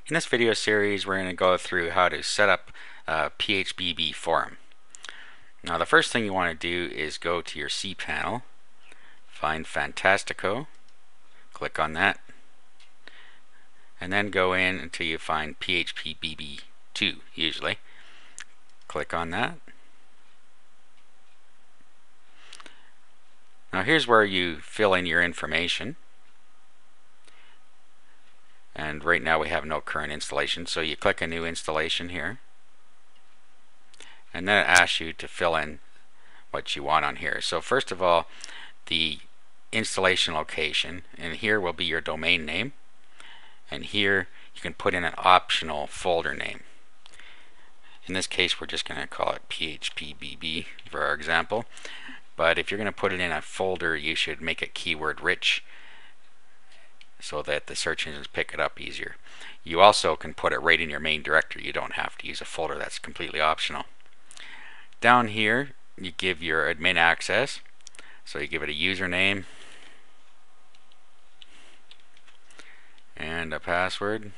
In this video series, we're going to go through how to set up a PHBB forum. Now, the first thing you want to do is go to your cPanel, find Fantastico, click on that, and then go in until you find PHBB2 usually. Click on that. Now here's where you fill in your information. And right now we have no current installation, so you click a new installation here. And then it asks you to fill in what you want on here. So first of all, the installation location, and here will be your domain name, and here you can put in an optional folder name. In this case, we're just going to call it PHPBB for our example, but if you're going to put it in a folder, you should make it keyword rich so that the search engines pick it up easier. You also can put it right in your main directory. You don't have to use a folder. That's completely optional. Down here, you give your admin access. So you give it a username and a password.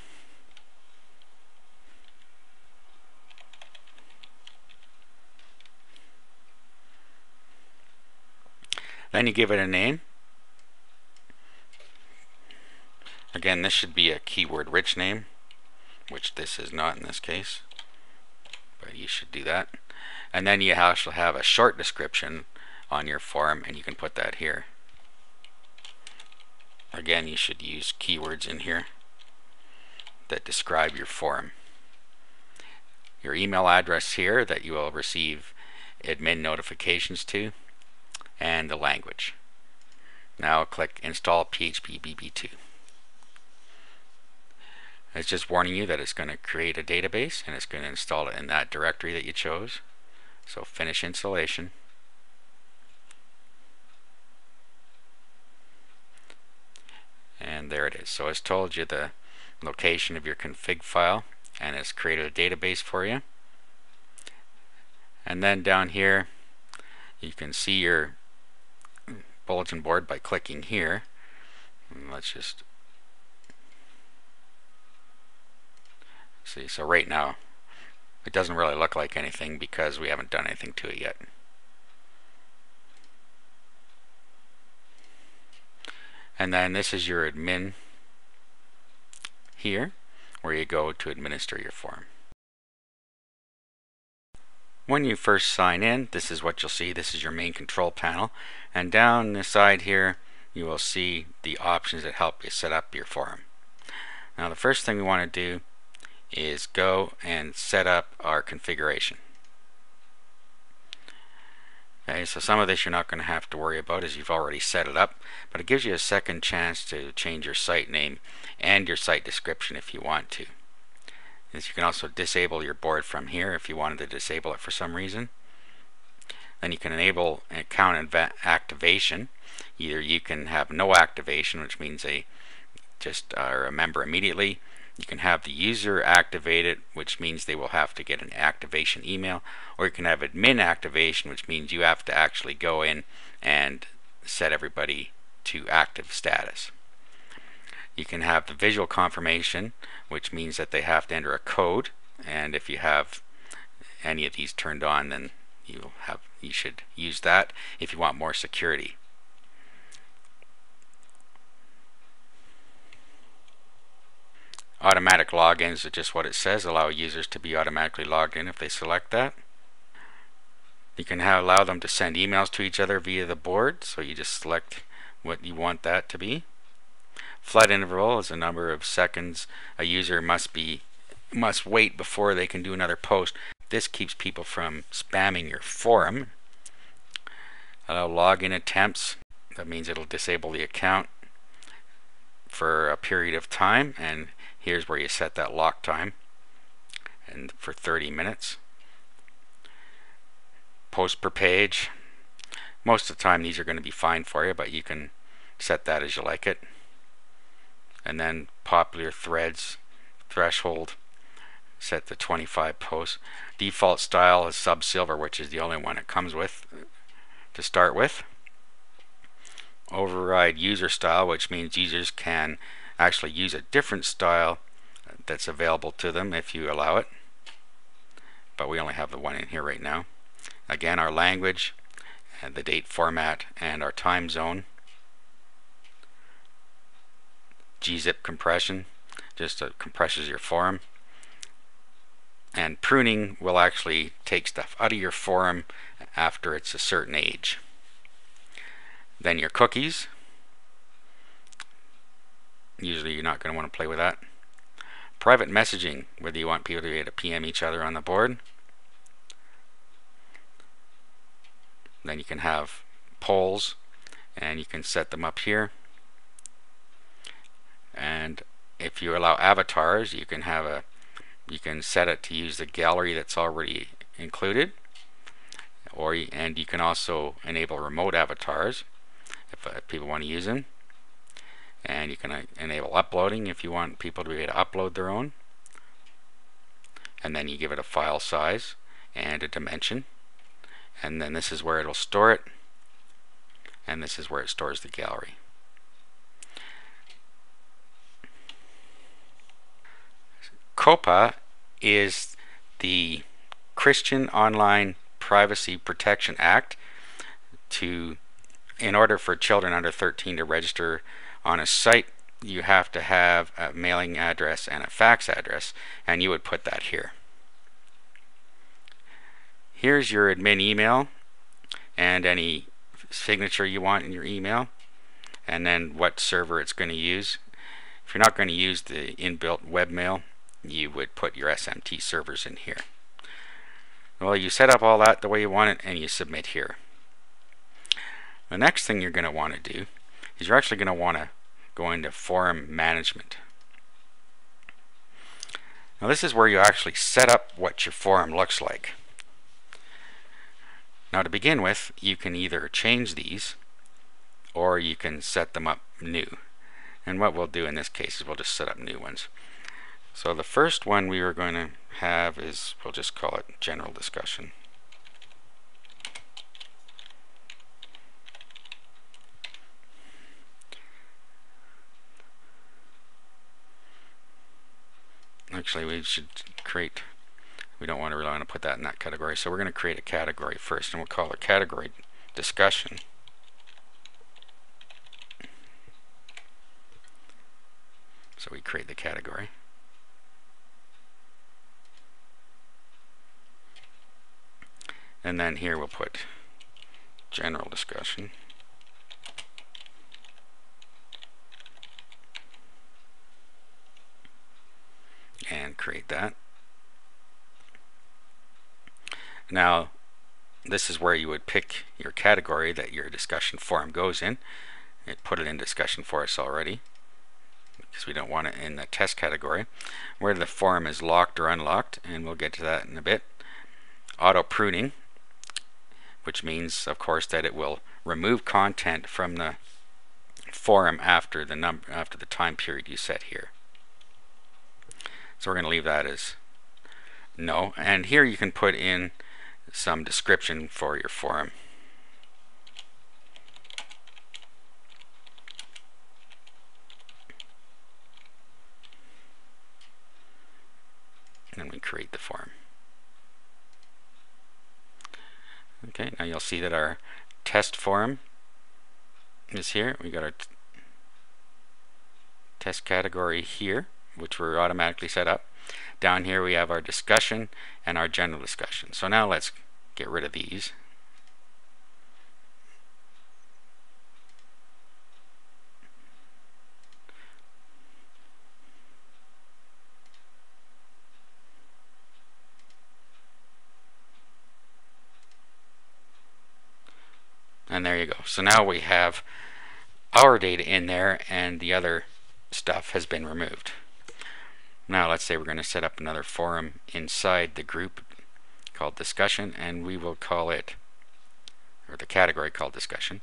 Then you give it a name. Again, this should be a keyword rich name, which this is not in this case, but you should do that. And then you actually have a short description on your form, and you can put that here. Again, you should use keywords in here that describe your form. Your email address here that you will receive admin notifications to, and the language. Now click Install PHPBB2. It's just warning you that it's going to create a database and it's going to install it in that directory that you chose. So finish installation. And there it is. So it's told you the location of your config file and it's created a database for you. And then down here you can see your bulletin board by clicking here. And let's just see. So right now it doesn't really look like anything because we haven't done anything to it yet. And then this is your admin here, where you go to administer your form. When you first sign in, this is what you'll see. This is your main control panel, and down the side here you will see the options that help you set up your form. Now the first thing we want to do is go and set up our configuration. Okay, so some of this you're not going to have to worry about as you've already set it up, but it gives you a second chance to change your site name and your site description if you want to. As you can also disable your board from here if you wanted to disable it for some reason. Then you can enable account activation. Either you can have no activation, which means they just are a member immediately. You can have the user activate it, which means they will have to get an activation email, or you can have admin activation, which means you have to actually go in and set everybody to active status. You can have the visual confirmation, which means that they have to enter a code, and if you have any of these turned on, then you should use that if you want more security. Automatic logins are just what it says, allow users to be automatically logged in if they select that. You can allow them to send emails to each other via the board, so you just select what you want that to be. Flood interval is the number of seconds a user must wait before they can do another post. This keeps people from spamming your forum. Allow login attempts. That means it'll disable the account for a period of time, and here's where you set that lock time, and for 30 minutes. Post per page. Most of the time these are going to be fine for you, but you can set that as you like it. And then popular threads threshold set to 25 posts. Default style is sub silver, which is the only one it comes with to start with. Override user style, which means users can actually use a different style that's available to them if you allow it, but we only have the one in here right now. Again, our language, and the date format, and our time zone. gzip compression just compresses your form, and pruning will actually take stuff out of your form after it's a certain age. Then your cookies, usually you're not going to want to play with that. Private messaging, whether you want people to be able to PM each other on the board. Then you can have polls, and you can set them up here. And if you allow avatars, you can set it to use the gallery that's already included, and you can also enable remote avatars if people want to use them. And you can enable uploading if you want people to be able to upload their own. And then you give it a file size and a dimension. And then this is where it'll store it. And this is where it stores the gallery. COPPA is the Christian Online Privacy Protection Act. In order for children under 13 to register on a site, you have to have a mailing address and a fax address, and you would put that here. Here's your admin email and any signature you want in your email, and then what server it's going to use. If you're not going to use the inbuilt webmail, you would put your SMT servers in here. Well, you set up all that the way you want it, and you submit here. The next thing you're going to want to do is you're actually going to want to go into forum management. Now this is where you actually set up what your forum looks like. Now to begin with, you can either change these or you can set them up new. And what we'll do in this case is we'll just set up new ones. So the first one we are going to have is, we'll just call it general discussion. Actually, we don't want to really want to put that in that category, so we're going to create a category first, and we'll call it category discussion. So we create the category. And then here we'll put general discussion. And create that. Now this is where you would pick your category that your discussion forum goes in. It put it in discussion for us already because we don't want it in the test category. Where the forum is locked or unlocked, and we'll get to that in a bit. Auto pruning, which means of course that it will remove content from the forum after the time period you set here. So we're going to leave that as no. And here you can put in some description for your forum. And then we create the forum. Okay, now you'll see that our test forum is here. We got our test category here, which we're automatically set up. Down here we have our discussion and our general discussion. So now let's get rid of these. And there you go. So now we have our data in there and the other stuff has been removed. Now let's say we're going to set up another forum inside the group called discussion, and we will call it, or the category called discussion,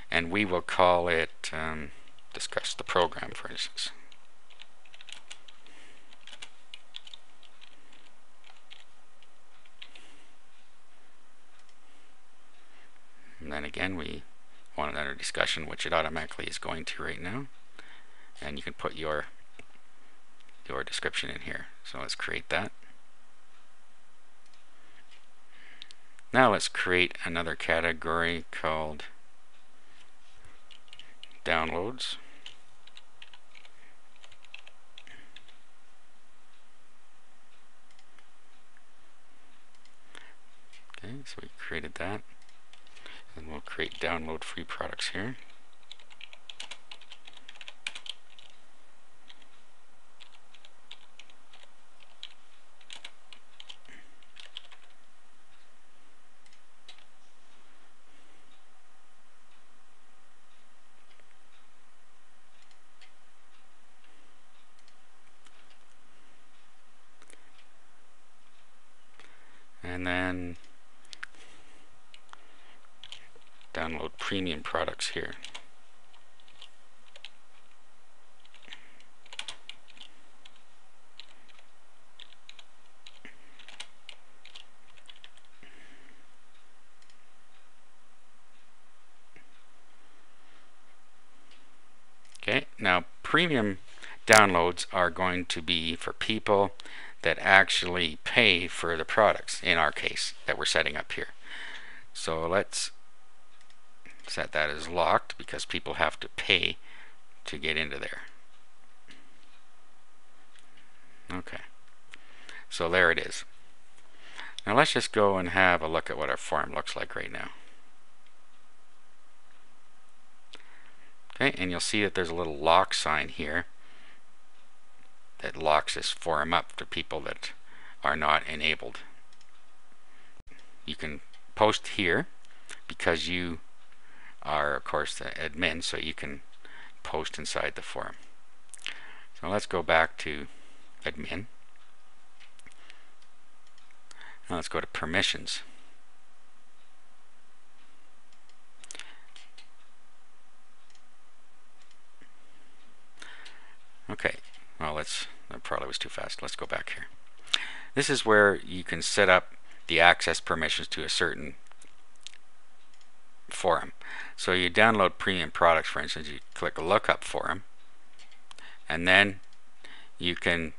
and we will call it discuss the program, for instance. And then again we want another discussion, which it automatically is going to right now, and you can put your your description in here. So let's create that. Now let's create another category called downloads. Okay, so we created that. And we'll create download free products here. And then download premium products here. Okay, now premium downloads are going to be for people that actually pay for the products, in our case, that we're setting up here. So let's set that as locked because people have to pay to get into there. Okay, so there it is. Now let's just go and have a look at what our form looks like right now. Okay, and you'll see that there's a little lock sign here that locks this form up for people that are not enabled. You can post here because you are, of course, the admin, so you can post inside the forum. So let's go back to admin. Now let's go to permissions. Okay, well, that probably was too fast. Let's go back here. This is where you can set up the access permissions to a certain forum. So you download premium products, for instance, you click lookup forum, and then you can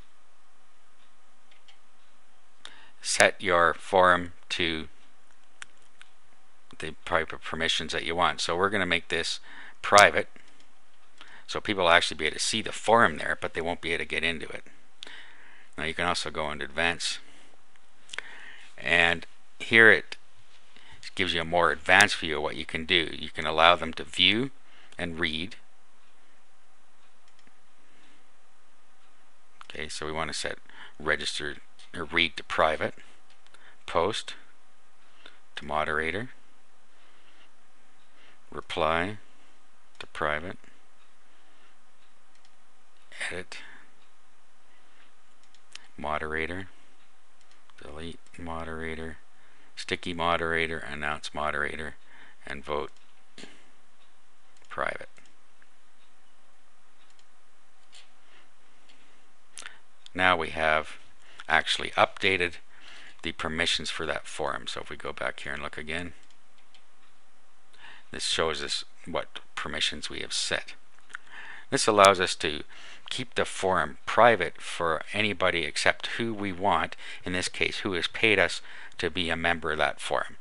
set your forum to the type of permissions that you want. So we're going to make this private, so people will actually be able to see the forum there, but they won't be able to get into it. Now you can also go into advanced, and here it gives you a more advanced view of what you can do. You can allow them to view and read. Okay, so we want to set register or read to private, post to moderator, reply to private, edit, moderator, delete moderator, sticky moderator, announce moderator, and vote private. Now we have actually updated the permissions for that forum. So if we go back here and look again, this shows us what permissions we have set. This allows us to keep the forum private for anybody except who we want, in this case who has paid us to be a member of that forum.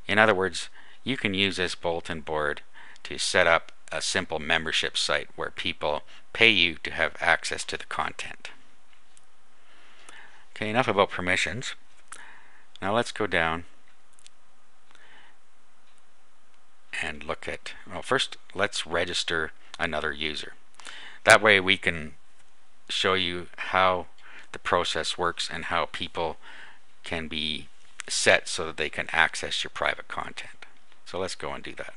In other words, you can use this bulletin board to set up a simple membership site where people pay you to have access to the content. Okay, enough about permissions. Now let's go down and look at, well, first let's register another user. That way we can show you how the process works and how people can be set so that they can access your private content. So let's go and do that.